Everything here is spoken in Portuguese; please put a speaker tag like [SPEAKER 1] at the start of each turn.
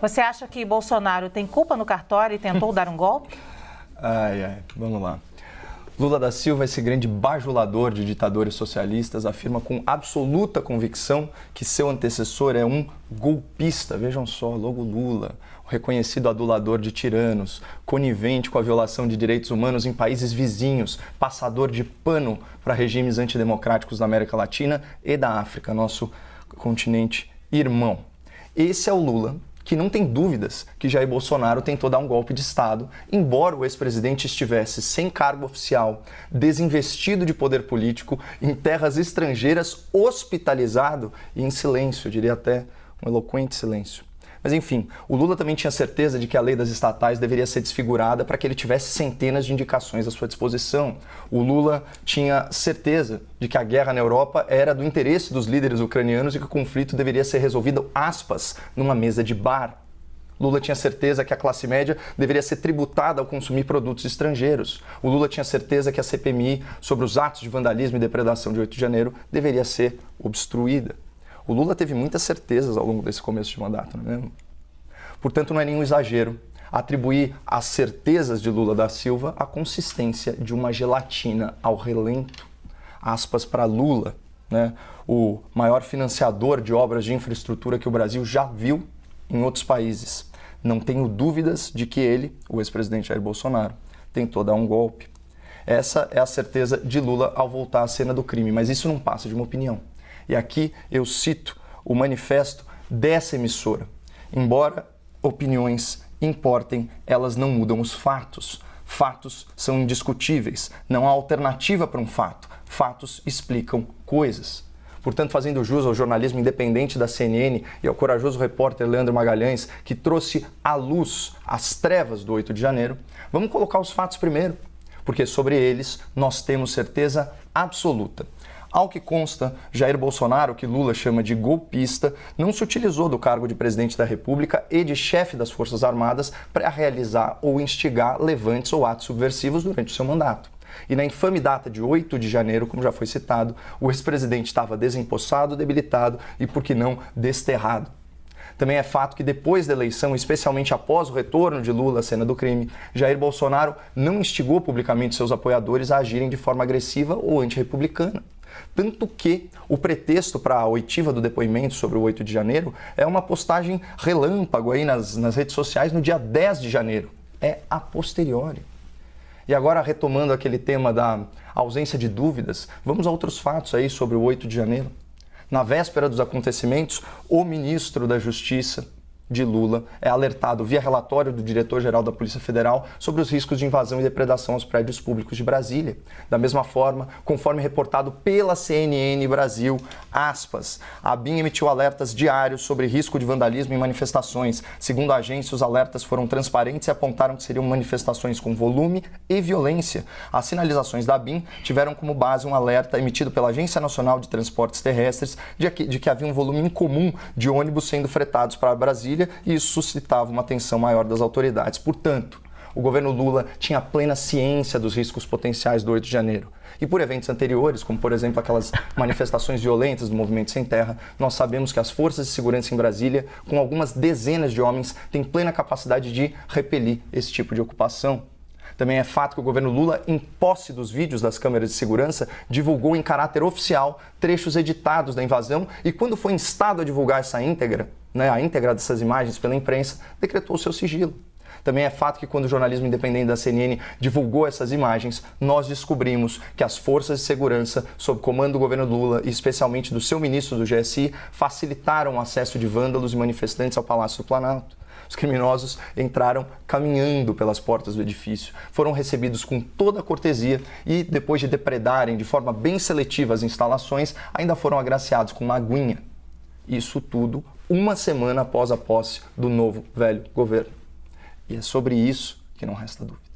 [SPEAKER 1] Você acha que Bolsonaro tem culpa no cartório e tentou dar um golpe?
[SPEAKER 2] Vamos lá. Lula da Silva, esse grande bajulador de ditadores socialistas, afirma com absoluta convicção que seu antecessor é um golpista. Vejam só, logo Lula, o reconhecido adulador de tiranos, conivente com a violação de direitos humanos em países vizinhos, passador de pano para regimes antidemocráticos da América Latina e da África, nosso continente irmão. Esse é o Lula que não tem dúvidas que Jair Bolsonaro tentou dar um golpe de Estado, embora o ex-presidente estivesse sem cargo oficial, desinvestido de poder político, em terras estrangeiras, hospitalizado e em silêncio, eu diria até um eloquente silêncio. Mas enfim, o Lula também tinha certeza de que a lei das estatais deveria ser desfigurada para que ele tivesse centenas de indicações à sua disposição. O Lula tinha certeza de que a guerra na Europa era do interesse dos líderes ucranianos e que o conflito deveria ser resolvido, aspas, numa mesa de bar. Lula tinha certeza que a classe média deveria ser tributada ao consumir produtos estrangeiros. O Lula tinha certeza que a CPMI sobre os atos de vandalismo e depredação de 8 de janeiro deveria ser obstruída. O Lula teve muitas certezas ao longo desse começo de mandato, não é mesmo? Portanto, não é nenhum exagero atribuir as certezas de Lula da Silva à consistência de uma gelatina ao relento. Aspas para Lula, né? O maior financiador de obras de infraestrutura que o Brasil já viu em outros países. Não tenho dúvidas de que ele, o ex-presidente Jair Bolsonaro, tentou dar um golpe. Essa é a certeza de Lula ao voltar à cena do crime, mas isso não passa de uma opinião. E aqui eu cito o manifesto dessa emissora. Embora opiniões importem, elas não mudam os fatos. Fatos são indiscutíveis. Não há alternativa para um fato. Fatos explicam coisas. Portanto, fazendo jus ao jornalismo independente da CNN e ao corajoso repórter Leandro Magalhães, que trouxe à luz as trevas do 8 de janeiro, vamos colocar os fatos primeiro, porque sobre eles nós temos certeza absoluta. Ao que consta, Jair Bolsonaro, que Lula chama de golpista, não se utilizou do cargo de presidente da República e de chefe das Forças Armadas para realizar ou instigar levantes ou atos subversivos durante o seu mandato. E na infame data de 8 de janeiro, como já foi citado, o ex-presidente estava desempossado, debilitado e, por que não, desterrado. Também é fato que depois da eleição, especialmente após o retorno de Lula à cena do crime, Jair Bolsonaro não instigou publicamente seus apoiadores a agirem de forma agressiva ou antirrepublicana. Tanto que o pretexto para a oitiva do depoimento sobre o 8 de janeiro é uma postagem relâmpago aí nas redes sociais no dia 10 de janeiro. É a posteriori. E agora, retomando aquele tema da ausência de dúvidas, vamos a outros fatos aí sobre o 8 de janeiro. Na véspera dos acontecimentos, o ministro da Justiça de Lula é alertado via relatório do diretor-geral da Polícia Federal sobre os riscos de invasão e depredação aos prédios públicos de Brasília. Da mesma forma, conforme reportado pela CNN Brasil, aspas, a ABIN emitiu alertas diários sobre risco de vandalismo em manifestações. Segundo a agência, os alertas foram transparentes e apontaram que seriam manifestações com volume e violência. As sinalizações da ABIN tiveram como base um alerta emitido pela Agência Nacional de Transportes Terrestres de que havia um volume incomum de ônibus sendo fretados para Brasília, e isso suscitava uma atenção maior das autoridades. Portanto, o governo Lula tinha plena ciência dos riscos potenciais do 8 de janeiro. E por eventos anteriores, como por exemplo aquelas manifestações violentas do Movimento Sem Terra, nós sabemos que as forças de segurança em Brasília, com algumas dezenas de homens, têm plena capacidade de repelir esse tipo de ocupação. Também é fato que o governo Lula, em posse dos vídeos das câmeras de segurança, divulgou em caráter oficial trechos editados da invasão e, quando foi instado a divulgar essa íntegra, a íntegra dessas imagens pela imprensa, decretou seu sigilo. Também é fato que, quando o jornalismo independente da CNN divulgou essas imagens, nós descobrimos que as forças de segurança, sob comando do governo Lula e especialmente do seu ministro do GSI, facilitaram o acesso de vândalos e manifestantes ao Palácio do Planalto. Os criminosos entraram caminhando pelas portas do edifício, foram recebidos com toda a cortesia e, depois de depredarem de forma bem seletiva as instalações, ainda foram agraciados com uma aguinha. Isso tudo uma semana após a posse do novo velho governo. E é sobre isso que não resta dúvida.